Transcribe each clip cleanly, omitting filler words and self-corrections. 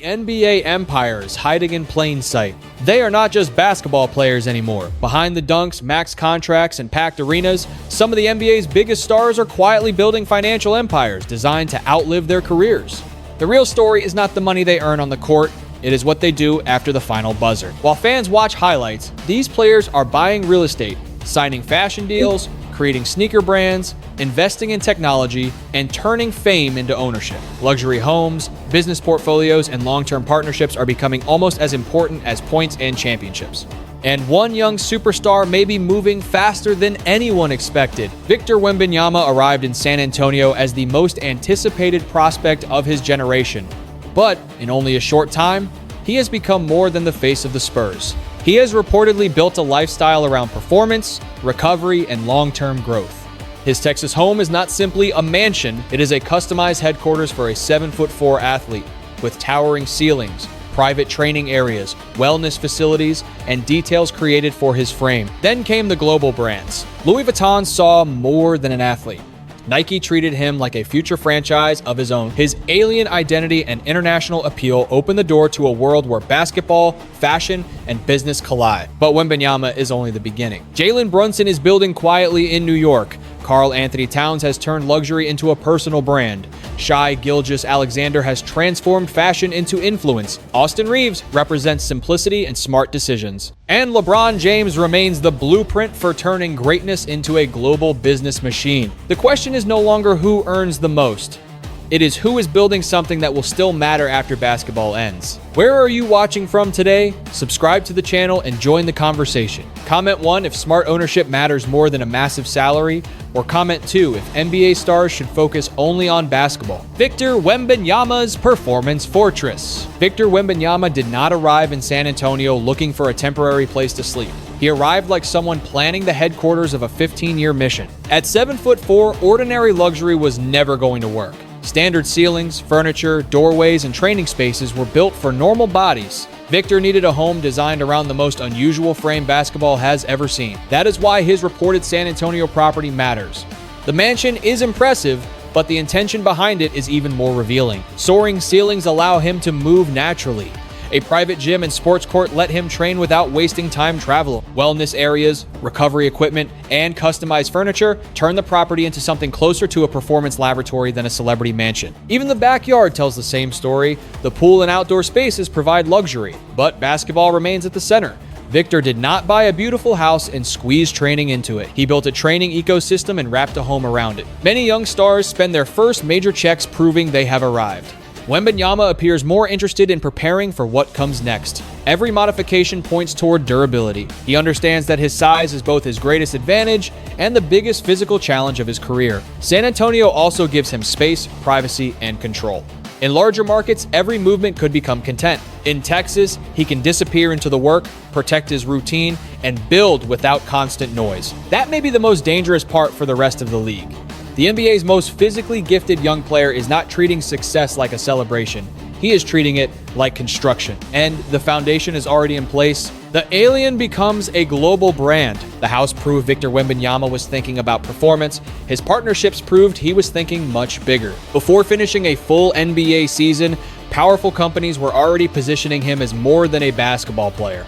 NBA empire is hiding in plain sight. They are not just basketball players anymore. Behind the dunks, max contracts, and packed arenas, some of the NBA's biggest stars are quietly building financial empires designed to outlive their careers. The real story is not the money they earn on the court, it is what they do after the final buzzer. While fans watch highlights, these players are buying real estate, signing fashion deals, creating sneaker brands, investing in technology, and turning fame into ownership. Luxury homes, business portfolios, and long-term partnerships are becoming almost as important as points and championships. And one young superstar may be moving faster than anyone expected. Victor Wembanyama arrived in San Antonio as the most anticipated prospect of his generation. But in only a short time, he has become more than the face of the Spurs. He has reportedly built a lifestyle around performance, recovery, and long-term growth. His Texas home is not simply a mansion, it is a customized headquarters for a 7'4" athlete, with towering ceilings, private training areas, wellness facilities, and details created for his frame. Then came the global brands. Louis Vuitton saw more than an athlete. Nike treated him like a future franchise of his own. His alien identity and international appeal opened the door to a world where basketball, fashion, and business collide. But Wembanyama is only the beginning. Jalen Brunson is building quietly in New York. Karl-Anthony Towns has turned luxury into a personal brand. Shai Gilgeous-Alexander has transformed fashion into influence. Austin Reaves represents simplicity and smart decisions. And LeBron James remains the blueprint for turning greatness into a global business machine. The question is no longer who earns the most. It is who is building something that will still matter after basketball ends. Where are you watching from today? Subscribe to the channel and join the conversation. Comment 1 if smart ownership matters more than a massive salary, or comment 2 if NBA stars should focus only on basketball. Victor Wembanyama's performance fortress. Victor Wembanyama did not arrive in San Antonio looking for a temporary place to sleep. He arrived like someone planning the headquarters of a 15-year mission. At 7'4", ordinary luxury was never going to work. Standard ceilings, furniture, doorways, and training spaces were built for normal bodies. Victor needed a home designed around the most unusual frame basketball has ever seen. That is why his reported San Antonio property matters. The mansion is impressive, but the intention behind it is even more revealing. Soaring ceilings allow him to move naturally. A private gym and sports court let him train without wasting time traveling. Wellness areas, recovery equipment, and customized furniture turn the property into something closer to a performance laboratory than a celebrity mansion. Even the backyard tells the same story. The pool and outdoor spaces provide luxury, but basketball remains at the center. Victor did not buy a beautiful house and squeeze training into it. He built a training ecosystem and wrapped a home around it. Many young stars spend their first major checks proving they have arrived. Wembanyama appears more interested in preparing for what comes next. Every modification points toward durability. He understands that his size is both his greatest advantage and the biggest physical challenge of his career. San Antonio also gives him space, privacy, and control. In larger markets, every movement could become content. In Texas, he can disappear into the work, protect his routine, and build without constant noise. That may be the most dangerous part for the rest of the league. The NBA's most physically gifted young player is not treating success like a celebration. He is treating it like construction. And the foundation is already in place. The alien becomes a global brand. The house proved Victor Wembanyama was thinking about performance. His partnerships proved he was thinking much bigger. Before finishing a full NBA season, powerful companies were already positioning him as more than a basketball player.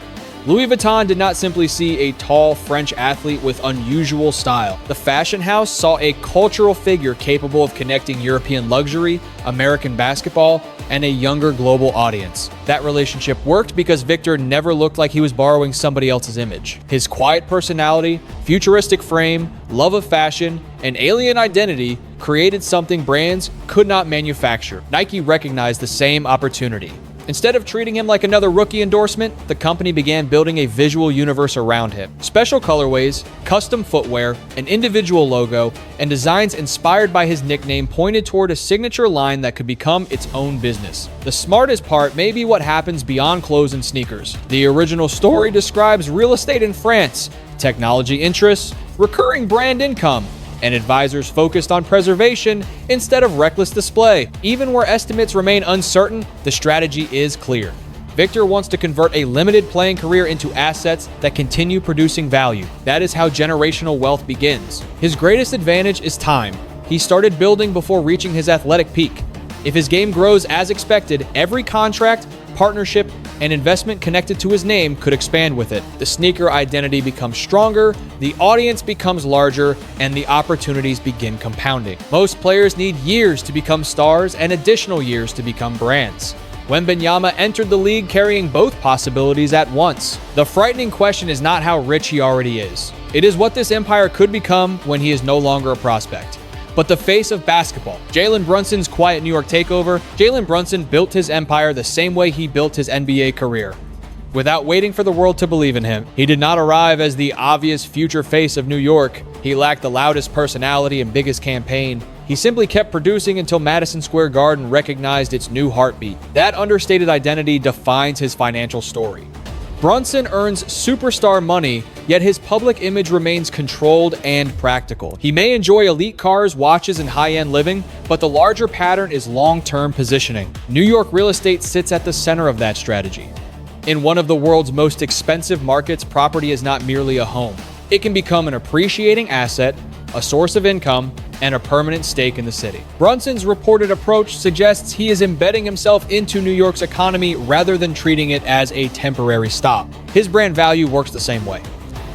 Louis Vuitton did not simply see a tall French athlete with unusual style. The fashion house saw a cultural figure capable of connecting European luxury, American basketball, and a younger global audience. That relationship worked because Victor never looked like he was borrowing somebody else's image. His quiet personality, futuristic frame, love of fashion, and alien identity created something brands could not manufacture. Nike recognized the same opportunity. Instead of treating him like another rookie endorsement, the company began building a visual universe around him. Special colorways, custom footwear, an individual logo, and designs inspired by his nickname pointed toward a signature line that could become its own business. The smartest part may be what happens beyond clothes and sneakers. The original story describes real estate in France, technology interests, recurring brand income, and advisors focused on preservation instead of reckless display. Even where estimates remain uncertain, the strategy is clear. Victor wants to convert a limited playing career into assets that continue producing value. That is how generational wealth begins. His greatest advantage is time. He started building before reaching his athletic peak. If his game grows as expected, every contract, partnership, and investment connected to his name could expand with it. The sneaker identity becomes stronger, the audience becomes larger, and the opportunities begin compounding. Most players need years to become stars and additional years to become brands. Wembanyama entered the league carrying both possibilities at once. The frightening question is not how rich he already is. It is what this empire could become when he is no longer a prospect. But the face of basketball, Jalen Brunson's quiet New York takeover, Jalen Brunson built his empire the same way he built his NBA career. Without waiting for the world to believe in him, he did not arrive as the obvious future face of New York. He lacked the loudest personality and biggest campaign. He simply kept producing until Madison Square Garden recognized its new heartbeat. That understated identity defines his financial story. Brunson earns superstar money, yet his public image remains controlled and practical. He may enjoy elite cars, watches, and high-end living, but the larger pattern is long-term positioning. New York real estate sits at the center of that strategy. In one of the world's most expensive markets, property is not merely a home. It can become an appreciating asset, a source of income, and a permanent stake in the city. Brunson's reported approach suggests he is embedding himself into New York's economy rather than treating it as a temporary stop. His brand value works the same way.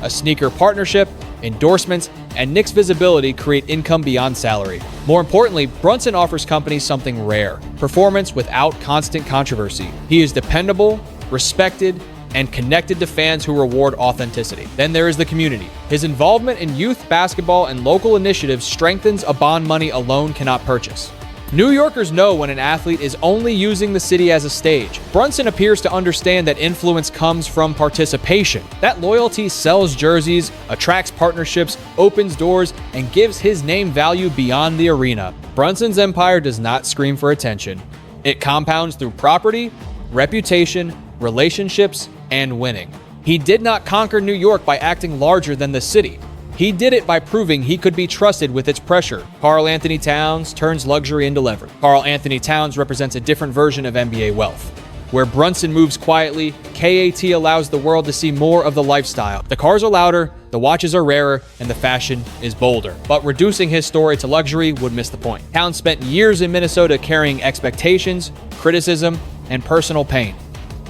A sneaker partnership, endorsements, and Knicks visibility create income beyond salary. More importantly, Brunson offers companies something rare: performance without constant controversy. He is dependable, respected, and connected to fans who reward authenticity. Then there is the community. His involvement in youth basketball and local initiatives strengthens a bond money alone cannot purchase. New Yorkers know when an athlete is only using the city as a stage. Brunson appears to understand that influence comes from participation. That loyalty sells jerseys, attracts partnerships, opens doors, and gives his name value beyond the arena. Brunson's empire does not scream for attention. It compounds through property, reputation, relationships, and winning. He did not conquer New York by acting larger than the city. He did it by proving he could be trusted with its pressure. Karl-Anthony Towns turns luxury into leverage. Karl-Anthony Towns represents a different version of NBA wealth. Where Brunson moves quietly, KAT allows the world to see more of the lifestyle. The cars are louder, the watches are rarer, and the fashion is bolder. But reducing his story to luxury would miss the point. Towns spent years in Minnesota carrying expectations, criticism, and personal pain.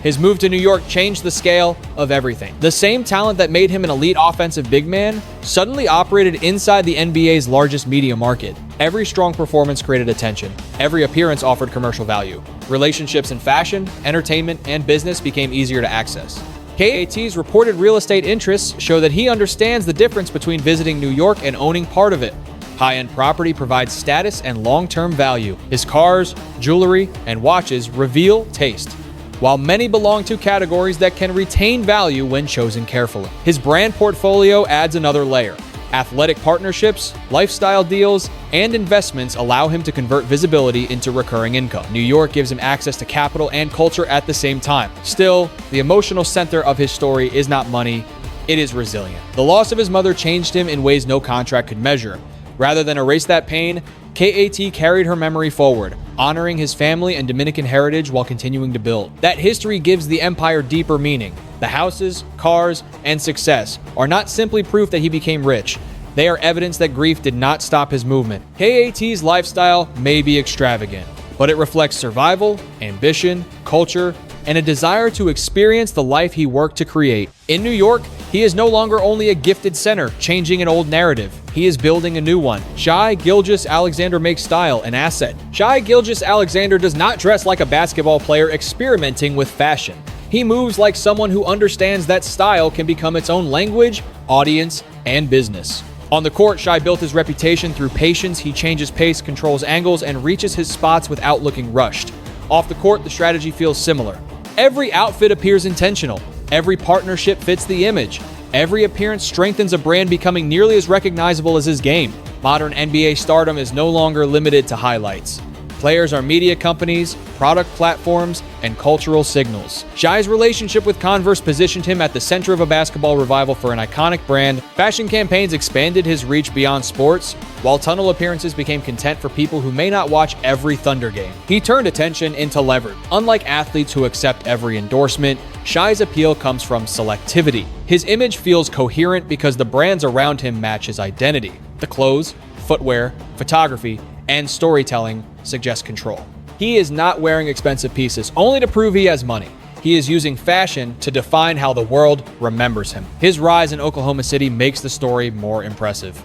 His move to New York changed the scale of everything. The same talent that made him an elite offensive big man suddenly operated inside the NBA's largest media market. Every strong performance created attention. Every appearance offered commercial value. Relationships in fashion, entertainment, and business became easier to access. KAT's reported real estate interests show that he understands the difference between visiting New York and owning part of it. High-end property provides status and long-term value. His cars, jewelry, and watches reveal taste, while many belong to categories that can retain value when chosen carefully. His brand portfolio adds another layer. Athletic partnerships, lifestyle deals, and investments allow him to convert visibility into recurring income. New York gives him access to capital and culture at the same time. Still, the emotional center of his story is not money, it is resilience. The loss of his mother changed him in ways no contract could measure. Rather than erase that pain, KAT carried her memory forward, honoring his family and Dominican heritage while continuing to build. That history gives the empire deeper meaning. The houses, cars, and success are not simply proof that he became rich. They are evidence that grief did not stop his movement. KAT's lifestyle may be extravagant, but it reflects survival, ambition, culture, and a desire to experience the life he worked to create. In New York, he is no longer only a gifted center, changing an old narrative. He is building a new one. Shai Gilgeous-Alexander makes style an asset. Shai Gilgeous-Alexander does not dress like a basketball player experimenting with fashion. He moves like someone who understands that style can become its own language, audience, and business. On the court, Shai built his reputation through patience. He changes pace, controls angles, and reaches his spots without looking rushed. Off the court, the strategy feels similar. Every outfit appears intentional. Every partnership fits the image. Every appearance strengthens a brand, becoming nearly as recognizable as his game. Modern NBA stardom is no longer limited to highlights. Players are media companies, product platforms, and cultural signals. Shai's relationship with Converse positioned him at the center of a basketball revival for an iconic brand. Fashion campaigns expanded his reach beyond sports, while tunnel appearances became content for people who may not watch every Thunder game. He turned attention into leverage. Unlike athletes who accept every endorsement, Shai's appeal comes from selectivity. His image feels coherent because the brands around him match his identity. The clothes, footwear, photography, and storytelling suggest control. He is not wearing expensive pieces only to prove he has money. He is using fashion to define how the world remembers him. His rise in Oklahoma City makes the story more impressive.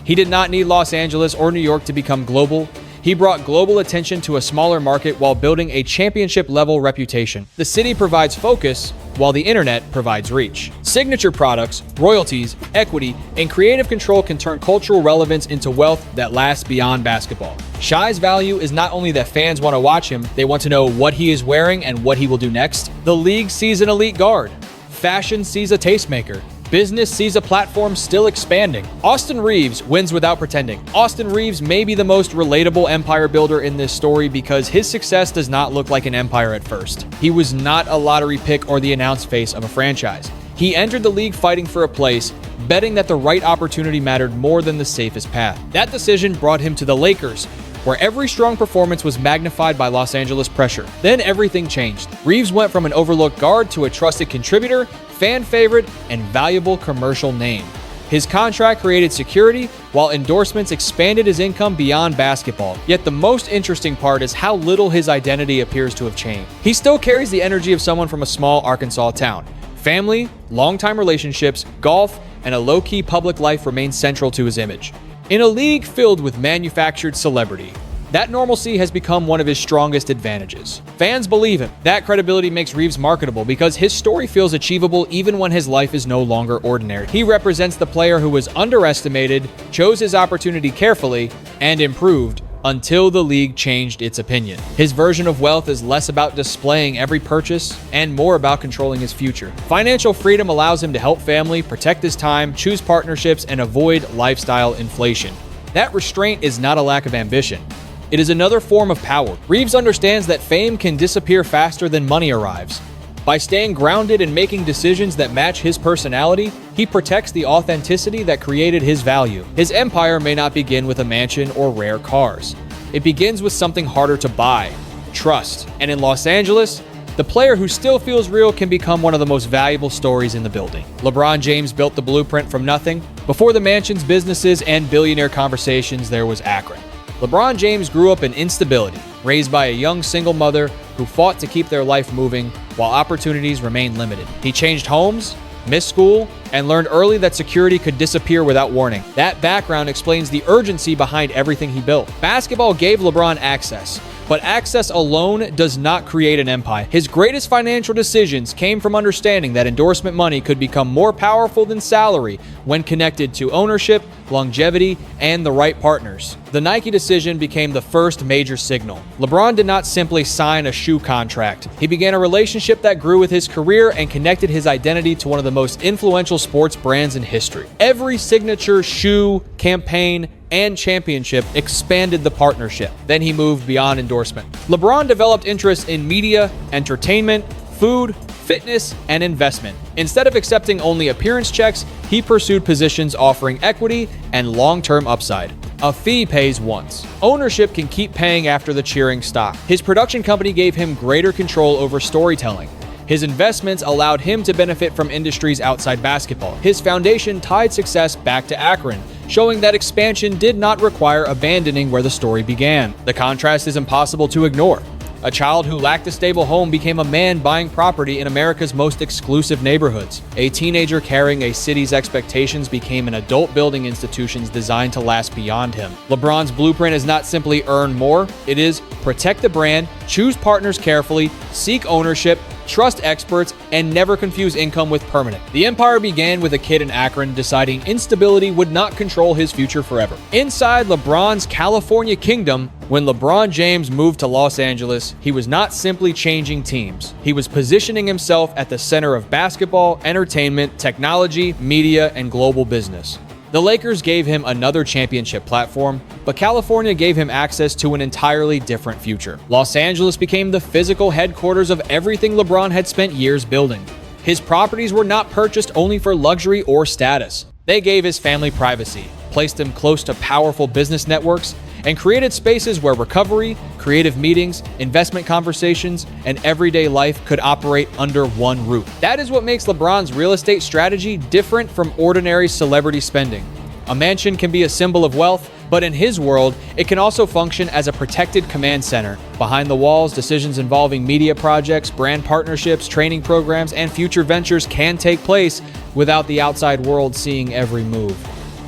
He did not need Los Angeles or New York to become global. He brought global attention to a smaller market while building a championship-level reputation. The city provides focus, while the internet provides reach. Signature products, royalties, equity, and creative control can turn cultural relevance into wealth that lasts beyond basketball. Shai's value is not only that fans want to watch him, they want to know what he is wearing and what he will do next. The league sees an elite guard. Fashion sees a tastemaker. Business sees a platform still expanding. Austin Reaves wins without pretending. Austin Reaves may be the most relatable empire builder in this story because his success does not look like an empire at first. He was not a lottery pick or the announced face of a franchise. He entered the league fighting for a place, betting that the right opportunity mattered more than the safest path. That decision brought him to the Lakers, where every strong performance was magnified by Los Angeles pressure. Then everything changed. Reaves went from an overlooked guard to a trusted contributor, fan favorite, and valuable commercial name. His contract created security, while endorsements expanded his income beyond basketball. Yet the most interesting part is how little his identity appears to have changed. He still carries the energy of someone from a small Arkansas town. Family, long-time relationships, golf, and a low-key public life remain central to his image. In a league filled with manufactured celebrity, that normalcy has become one of his strongest advantages. Fans believe him. That credibility makes Reaves marketable because his story feels achievable even when his life is no longer ordinary. He represents the player who was underestimated, chose his opportunity carefully, and improved until the league changed its opinion. His version of wealth is less about displaying every purchase and more about controlling his future. Financial freedom allows him to help family, protect his time, choose partnerships, and avoid lifestyle inflation. That restraint is not a lack of ambition. It is another form of power. Reaves understands that fame can disappear faster than money arrives. By staying grounded and making decisions that match his personality, he protects the authenticity that created his value. His empire may not begin with a mansion or rare cars. It begins with something harder to buy: trust. And in Los Angeles, the player who still feels real can become one of the most valuable stories in the building. LeBron James built the blueprint from nothing. Before the mansions, businesses, and billionaire conversations, there was Akron. LeBron James grew up in instability, raised by a young single mother who fought to keep their life moving while opportunities remained limited. He changed homes, missed school, and learned early that security could disappear without warning. That background explains the urgency behind everything he built. Basketball gave LeBron access, but access alone does not create an empire. His greatest financial decisions came from understanding that endorsement money could become more powerful than salary when connected to ownership, longevity, and the right partners. The Nike decision became the first major signal. LeBron did not simply sign a shoe contract. He began a relationship that grew with his career and connected his identity to one of the most influential sports brands in history. Every signature, shoe, campaign, and championship expanded the partnership. Then he moved beyond endorsement. LeBron developed interests in media, entertainment, food, fitness, and investment. Instead of accepting only appearance checks, he pursued positions offering equity and long-term upside. A fee pays once. Ownership can keep paying after the cheering stopped. His production company gave him greater control over storytelling. His investments allowed him to benefit from industries outside basketball. His foundation tied success back to Akron, showing that expansion did not require abandoning where the story began. The contrast is impossible to ignore. A child who lacked a stable home became a man buying property in America's most exclusive neighborhoods. A teenager carrying a city's expectations became an adult building institutions designed to last beyond him. LeBron's blueprint is not simply earn more, it is protect the brand, choose partners carefully, seek ownership, trust experts, and never confuse income with permanent. The empire began with a kid in Akron deciding instability would not control his future forever. Inside LeBron's California kingdom, when LeBron James moved to Los Angeles, he was not simply changing teams. He was positioning himself at the center of basketball, entertainment, technology, media, and global business. The Lakers gave him another championship platform, but California gave him access to an entirely different future. Los Angeles became the physical headquarters of everything LeBron had spent years building. His properties were not purchased only for luxury or status. They gave his family privacy, placed him close to powerful business networks, and created spaces where recovery, creative meetings, investment conversations, and everyday life could operate under one roof. That is what makes LeBron's real estate strategy different from ordinary celebrity spending. A mansion can be a symbol of wealth, But in his world, it can also function as a protected command center. Behind the walls, decisions involving media projects, brand partnerships, training programs, and future ventures can take place without the outside world seeing every move.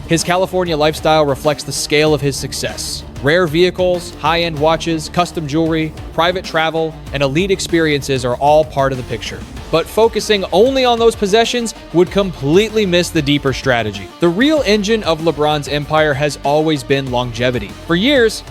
His California lifestyle reflects the scale of his success. Rare vehicles, high-end watches, custom jewelry, private travel, and elite experiences are all part of the picture. But focusing only on those possessions would completely miss the deeper strategy. The real engine of LeBron's empire has always been longevity. For years,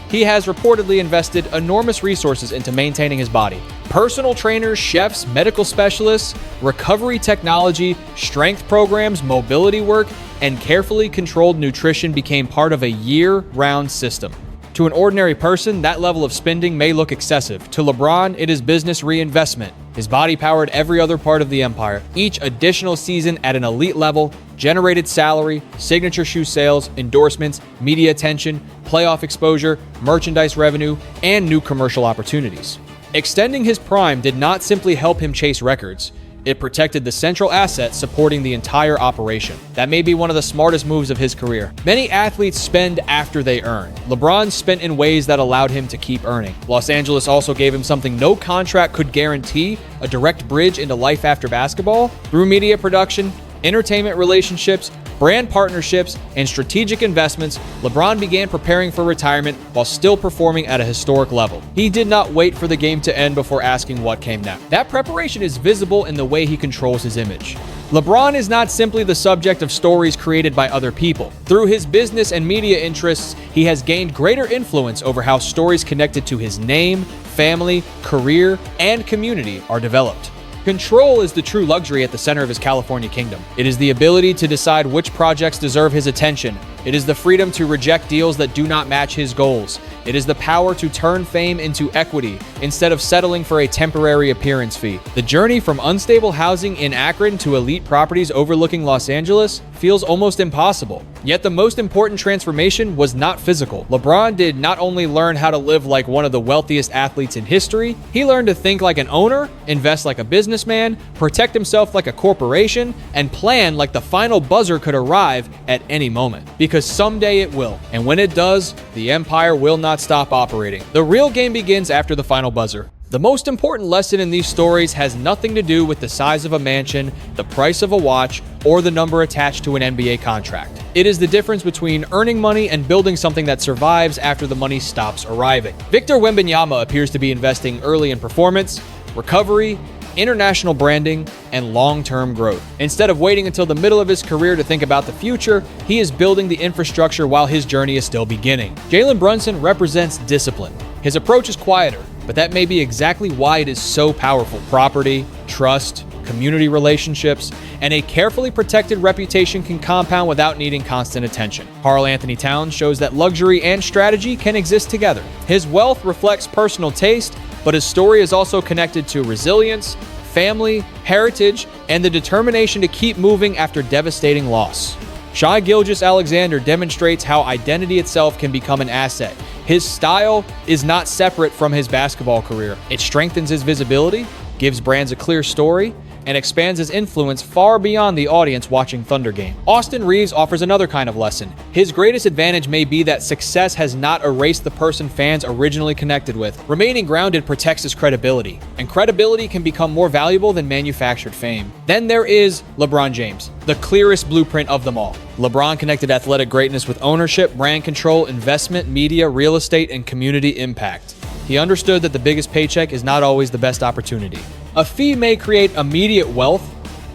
he has reportedly invested enormous resources into maintaining his body. Personal trainers, chefs, medical specialists, recovery technology, strength programs, mobility work, and carefully controlled nutrition became part of a year-round system. To an ordinary person, that level of spending may look excessive. To LeBron, it is business reinvestment. His body powered every other part of the empire. Each additional season at an elite level generated salary, signature shoe sales, endorsements, media attention, playoff exposure, merchandise revenue, and new commercial opportunities. Extending his prime did not simply help him chase records. It protected the central asset supporting the entire operation. That may be one of the smartest moves of his career. Many athletes spend after they earn. LeBron spent in ways that allowed him to keep earning. Los Angeles also gave him something no contract could guarantee: a direct bridge into life after basketball. Through media production, entertainment relationships, brand partnerships, and strategic investments, LeBron began preparing for retirement while still performing at a historic level. He did not wait for the game to end before asking what came next. That preparation is visible in the way he controls his image. LeBron is not simply the subject of stories created by other people. Through his business and media interests, he has gained greater influence over how stories connected to his name, family, career, and community are developed. Control is the true luxury at the center of his California kingdom. It is the ability to decide which projects deserve his attention. It is the freedom to reject deals that do not match his goals. It is the power to turn fame into equity instead of settling for a temporary appearance fee. The journey from unstable housing in Akron to elite properties overlooking Los Angeles feels almost impossible. Yet the most important transformation was not physical. LeBron did not only learn how to live like one of the wealthiest athletes in history, he learned to think like an owner, invest like a businessman, protect himself like a corporation, and plan like the final buzzer could arrive at any moment. Because someday it will. And when it does, the empire will not stop operating. The real game begins after the final buzzer. The most important lesson in these stories has nothing to do with the size of a mansion, the price of a watch, or the number attached to an NBA contract. It is the difference between earning money and building something that survives after the money stops arriving. Victor Wembanyama appears to be investing early in performance, recovery, international branding, and long-term growth. Instead of waiting until the middle of his career to think about the future, he is building the infrastructure while his journey is still beginning. Jalen Brunson represents discipline. His approach is quieter, but that may be exactly why it is so powerful. Property, trust, community relationships, and a carefully protected reputation can compound without needing constant attention. Karl-Anthony Towns shows that luxury and strategy can exist together. His wealth reflects personal taste, but his story is also connected to resilience, family, heritage, and the determination to keep moving after devastating loss. Shai Gilgeous-Alexander demonstrates how identity itself can become an asset. His style is not separate from his basketball career. It strengthens his visibility, gives brands a clear story, and expands his influence far beyond the audience watching Thunder game. Austin Reaves offers another kind of lesson. His greatest advantage may be that success has not erased the person fans originally connected with. Remaining grounded protects his credibility, and credibility can become more valuable than manufactured fame. Then there is LeBron James, the clearest blueprint of them all. LeBron connected athletic greatness with ownership, brand control, investment, media, real estate, and community impact. He understood that the biggest paycheck is not always the best opportunity. A fee may create immediate wealth,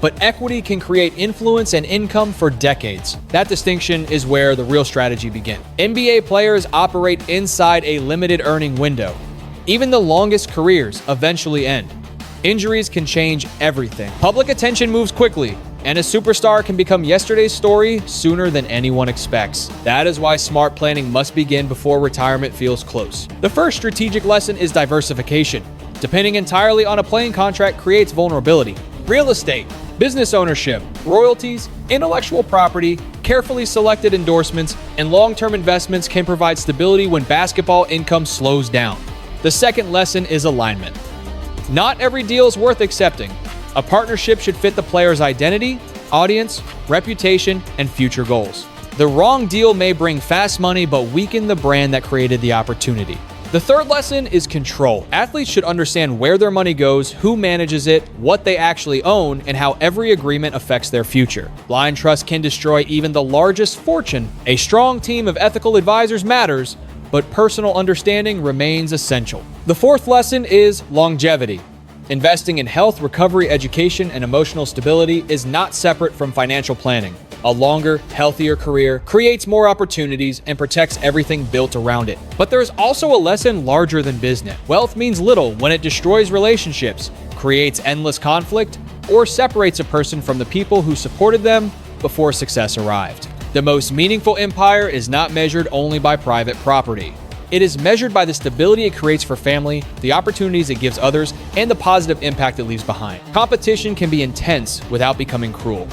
but equity can create influence and income for decades. That distinction is where the real strategy begins. NBA players operate inside a limited earning window. Even the longest careers eventually end. Injuries can change everything. Public attention moves quickly, and a superstar can become yesterday's story sooner than anyone expects. That is why smart planning must begin before retirement feels close. The first strategic lesson is diversification. Depending entirely on a playing contract creates vulnerability. Real estate, business ownership, royalties, intellectual property, carefully selected endorsements, and long-term investments can provide stability when basketball income slows down. The second lesson is alignment. Not every deal is worth accepting. A partnership should fit the player's identity, audience, reputation, and future goals. The wrong deal may bring fast money but weaken the brand that created the opportunity. The third lesson is control. Athletes should understand where their money goes, who manages it, what they actually own, and how every agreement affects their future. Blind trust can destroy even the largest fortune. A strong team of ethical advisors matters, but personal understanding remains essential. The fourth lesson is longevity. Investing in health, recovery, education, and emotional stability is not separate from financial planning. A longer, healthier career creates more opportunities and protects everything built around it. But there is also a lesson larger than business. Wealth means little when it destroys relationships, creates endless conflict, or separates a person from the people who supported them before success arrived. The most meaningful empire is not measured only by private property. It is measured by the stability it creates for family, the opportunities it gives others, and the positive impact it leaves behind. Competition can be intense without becoming cruel.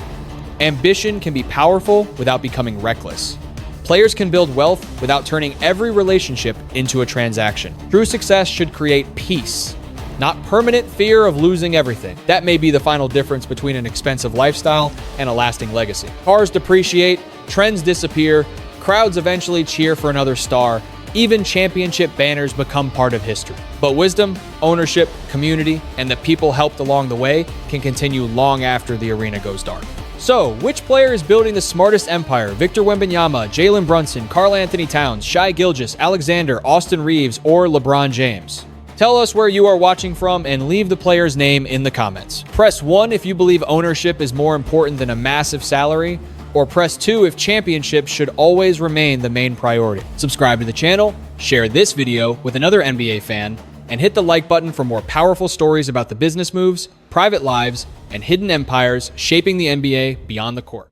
Ambition can be powerful without becoming reckless. Players can build wealth without turning every relationship into a transaction. True success should create peace, not permanent fear of losing everything. That may be the final difference between an expensive lifestyle and a lasting legacy. Cars depreciate, trends disappear, crowds eventually cheer for another star, even championship banners become part of history. But wisdom, ownership, community, and the people helped along the way can continue long after the arena goes dark. So, which player is building the smartest empire? Victor Wembanyama, Jalen Brunson, Karl-Anthony Towns, Shai Gilgeous-Alexander, Austin Reaves, or LeBron James? Tell us where you are watching from and leave the player's name in the comments. Press 1 if you believe ownership is more important than a massive salary, or press 2 if championships should always remain the main priority. Subscribe to the channel, share this video with another NBA fan, and hit the like button for more powerful stories about the business moves, private lives, and hidden empires shaping the NBA beyond the court.